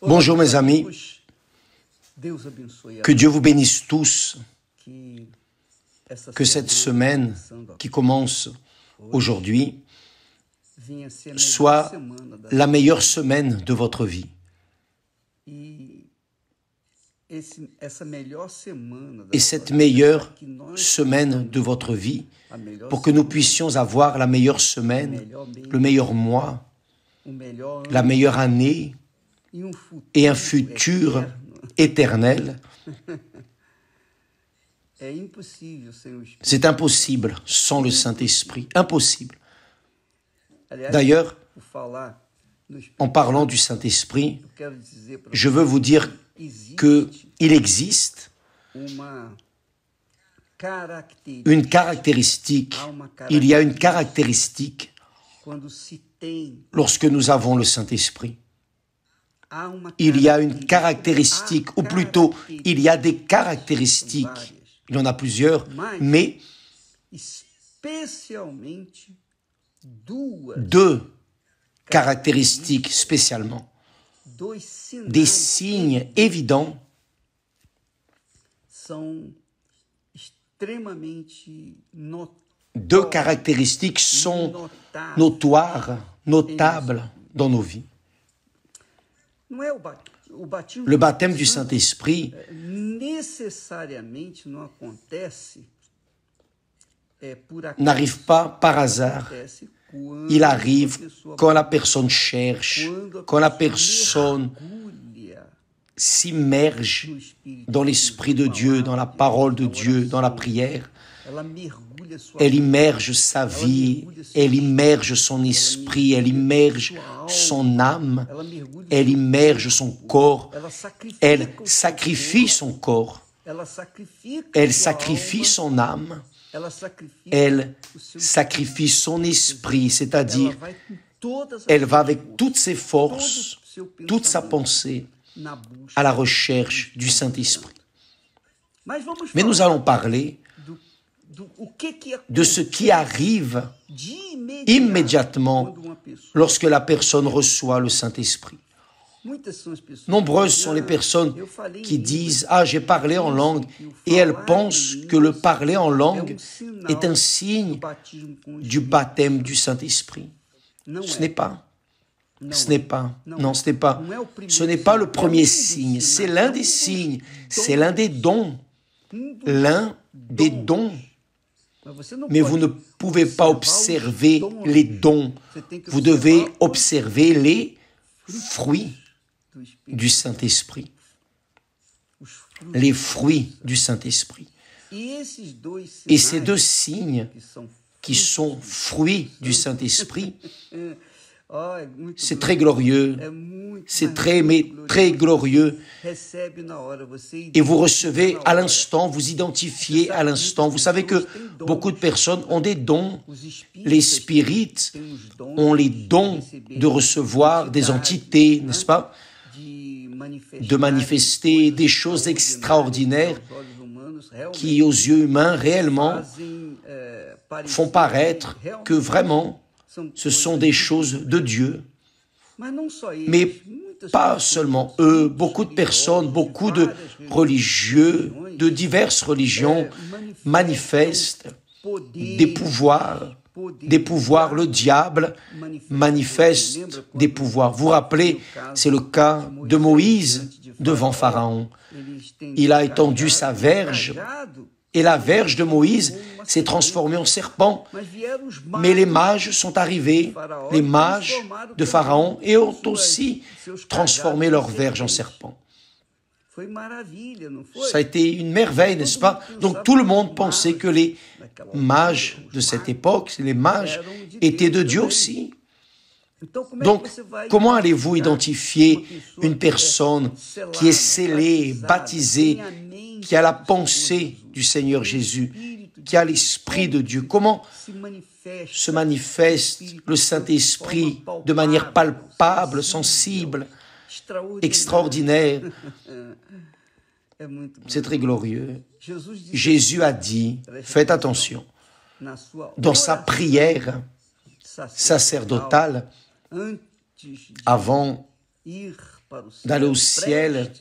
Bonjour mes amis, que Dieu vous bénisse tous, que cette semaine qui commence aujourd'hui soit la meilleure semaine de votre vie. Et cette meilleure semaine de votre vie, pour que nous puissions avoir la meilleure semaine, le meilleur mois, la meilleure année et un futur éternel, c'est impossible sans le Saint-Esprit, impossible. D'ailleurs, en parlant du Saint-Esprit, je veux vous dire qu'il existe une caractéristique, il y a une caractéristique lorsque nous avons le Saint-Esprit. Il y a une caractéristique, ou plutôt, il y a des caractéristiques, il y en a plusieurs, mais deux caractéristiques spécialement, des signes évidents deux caractéristiques sont notoires, notables dans nos vies. Le baptême du Saint-Esprit n'arrive pas par hasard. Il arrive quand la personne cherche, quand la personne s'immerge dans l'Esprit de Dieu, dans la parole de Dieu, dans la prière. Elle immerge sa vie, elle immerge son esprit, elle immerge son âme, elle immerge son corps, elle sacrifie son corps, elle sacrifie son âme, elle sacrifie son esprit, c'est-à-dire elle va avec toutes ses forces, toute sa pensée à la recherche du Saint-Esprit. Mais nous allons parler de ce qui arrive immédiatement lorsque la personne reçoit le Saint-Esprit. Nombreuses sont les personnes qui disent « Ah, j'ai parlé en langue » et elles pensent que le parler en langue est un signe du baptême du Saint-Esprit. Ce n'est pas. Ce n'est pas le premier signe, c'est l'un des signes, c'est l'un des dons. Mais vous ne pouvez pas observer les dons, vous devez observer les fruits du Saint-Esprit. Les fruits du Saint-Esprit. Et ces deux signes qui sont fruits du Saint-Esprit, c'est très glorieux, c'est très glorieux. Et vous recevez à l'instant, vous identifiez à l'instant. Vous savez que beaucoup de personnes ont des dons. Les spirites ont les dons de recevoir des entités, n'est-ce pas? De manifester des choses extraordinaires qui, aux yeux humains, réellement, font paraître que vraiment, ce sont des choses de Dieu. Mais pas seulement eux, beaucoup de personnes, beaucoup de religieux, de diverses religions manifestent des pouvoirs, le diable manifeste des pouvoirs. Vous vous rappelez, c'est le cas de Moïse devant Pharaon. Il a étendu sa verge et la verge de Moïse s'est transformée en serpent. Mais les mages sont arrivés, les mages de Pharaon, et ont aussi transformé leur verge en serpent. Ça a été une merveille, n'est-ce pas? Donc tout le monde pensait que les mages de cette époque, les mages, étaient de Dieu aussi. Donc, comment allez-vous identifier une personne qui est scellée, baptisée, qui a la pensée du Seigneur Jésus, qui a l'Esprit de Dieu? Comment se manifeste le Saint-Esprit de manière palpable, sensible, extraordinaire? C'est très glorieux. Jésus a dit, faites attention, dans sa prière sacerdotale, avant d'aller au ciel,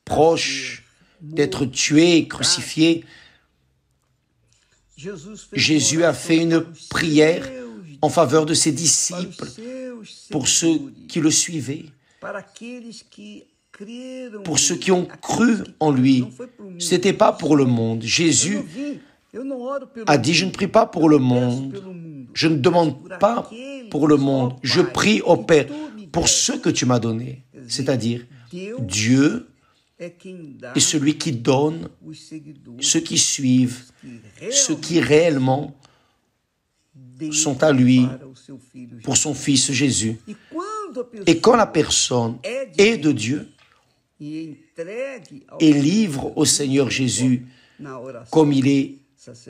proche d'être tué et crucifié, Jésus a fait une prière en faveur de ses disciples, pour ceux qui le suivaient, pour ceux qui ont cru en lui. Ce n'était pas pour le monde. Jésus a dit, je ne prie pas pour le monde, je ne demande pas pour le monde, je prie au Père pour ceux que tu m'as donnés. C'est-à-dire, Dieu est celui qui donne ceux qui suivent, ceux qui réellement sont à lui pour son Fils Jésus. Et quand la personne est de Dieu et livre au Seigneur Jésus, comme il est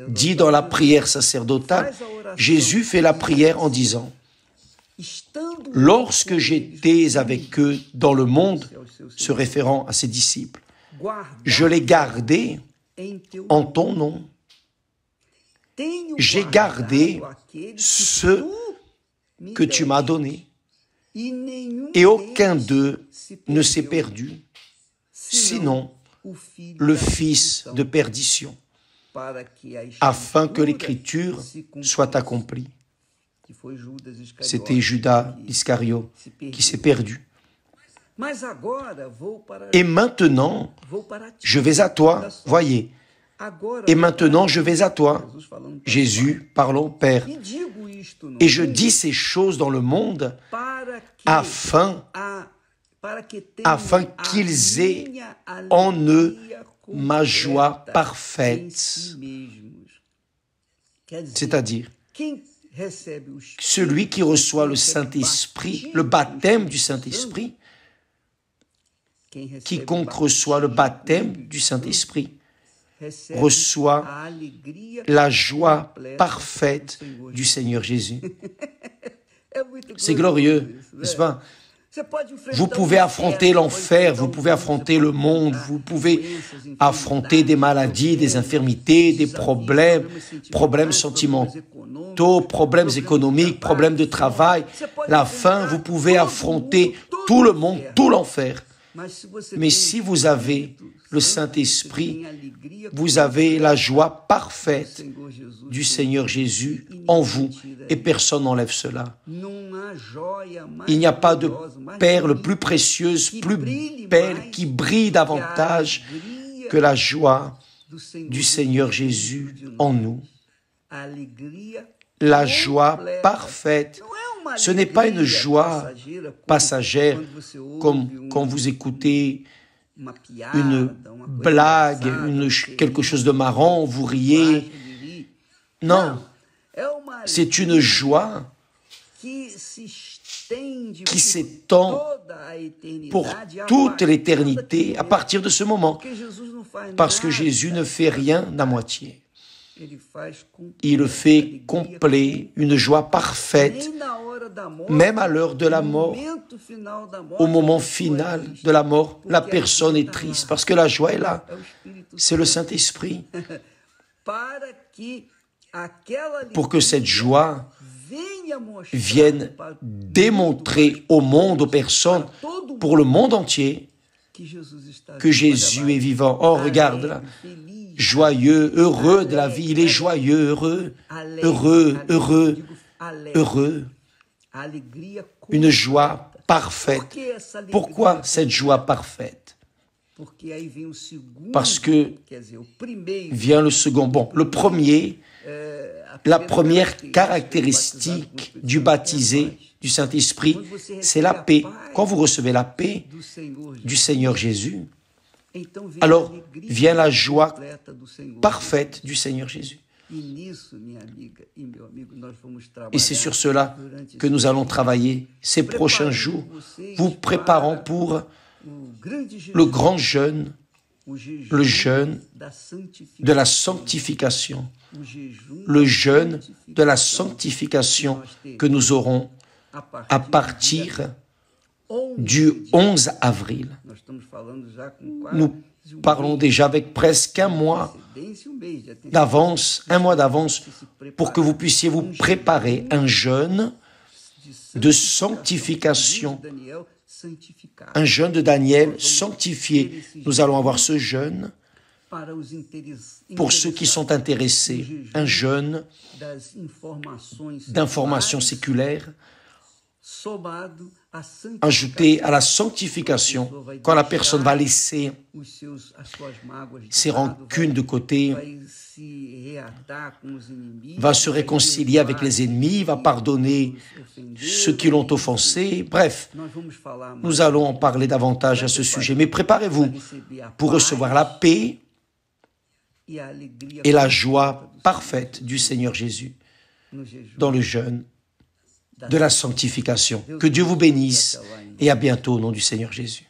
dit dans la prière sacerdotale, Jésus fait la prière en disant, « Lorsque j'étais avec eux dans le monde », se référant à ses disciples, « je les gardais en ton nom. J'ai gardé ceux que tu m'as donnés, et aucun d'eux ne s'est perdu, sinon le fils de perdition, afin que l'Écriture soit accomplie. » C'était Judas Iscariote qui s'est perdu. Et maintenant, je vais à toi, voyez. Et maintenant, je vais à toi, Jésus parlant au Père. Et je dis ces choses dans le monde afin qu'ils aient en eux ma joie parfaite. C'est-à-dire, celui qui reçoit le Saint-Esprit, le baptême du Saint-Esprit, quiconque reçoit le baptême du Saint-Esprit, reçoit la joie parfaite du Seigneur Jésus. C'est glorieux, n'est-ce pas? Vous pouvez affronter l'enfer, vous pouvez affronter le monde, vous pouvez affronter des maladies, des infirmités, des problèmes sentimentaux, problèmes économiques, problèmes de travail, la faim, vous pouvez affronter tout le monde, tout l'enfer. Mais si vous avez le Saint-Esprit, vous avez la joie parfaite du Seigneur Jésus en vous et personne n'enlève cela. Il n'y a pas de perle plus précieuse, plus belle, qui brille davantage que la joie du Seigneur Jésus en nous. La joie parfaite. Ce n'est pas une joie passagère comme quand vous écoutez une blague, quelque chose de marrant, vous riez. Non, c'est une joie qui s'étend pour toute l'éternité à partir de ce moment. Parce que Jésus ne fait rien à moitié. Il le fait complet, une joie parfaite, même à l'heure de la mort, au moment final de la mort, la personne est triste parce que la joie est là. C'est le Saint-Esprit. Pour que cette joie vienne démontrer au monde, aux personnes, pour le monde entier, que Jésus est vivant. Oh, regarde là. Joyeux, heureux de la vie, il est joyeux, heureux, heureux. Une joie parfaite. Pourquoi cette joie parfaite? Parce que vient le second. Bon, le premier, la première caractéristique du baptisé du Saint-Esprit, c'est la paix. Quand vous recevez la paix du Seigneur Jésus, alors vient la joie parfaite du Seigneur Jésus. Et c'est sur cela que nous allons travailler ces prochains jours, vous préparant pour le grand jeûne, le jeûne de la sanctification, le jeûne de la sanctification que nous aurons à partir du 11 avril. Nous parlons déjà avec presque un mois d'avance, pour que vous puissiez vous préparer un jeûne de sanctification Un jeûne de Daniel sanctifié. Nous allons avoir ce jeûne pour ceux qui sont intéressés. Un jeûne d'informations séculaires ajouté à la sanctification, quand la personne va laisser ses rancunes de côté, va se réconcilier avec les ennemis, va pardonner ceux qui l'ont offensé. Bref, nous allons en parler davantage à ce sujet. Mais préparez-vous pour recevoir la paix et la joie parfaite du Seigneur Jésus dans le jeûne de la sanctification. Que Dieu vous bénisse et à bientôt au nom du Seigneur Jésus.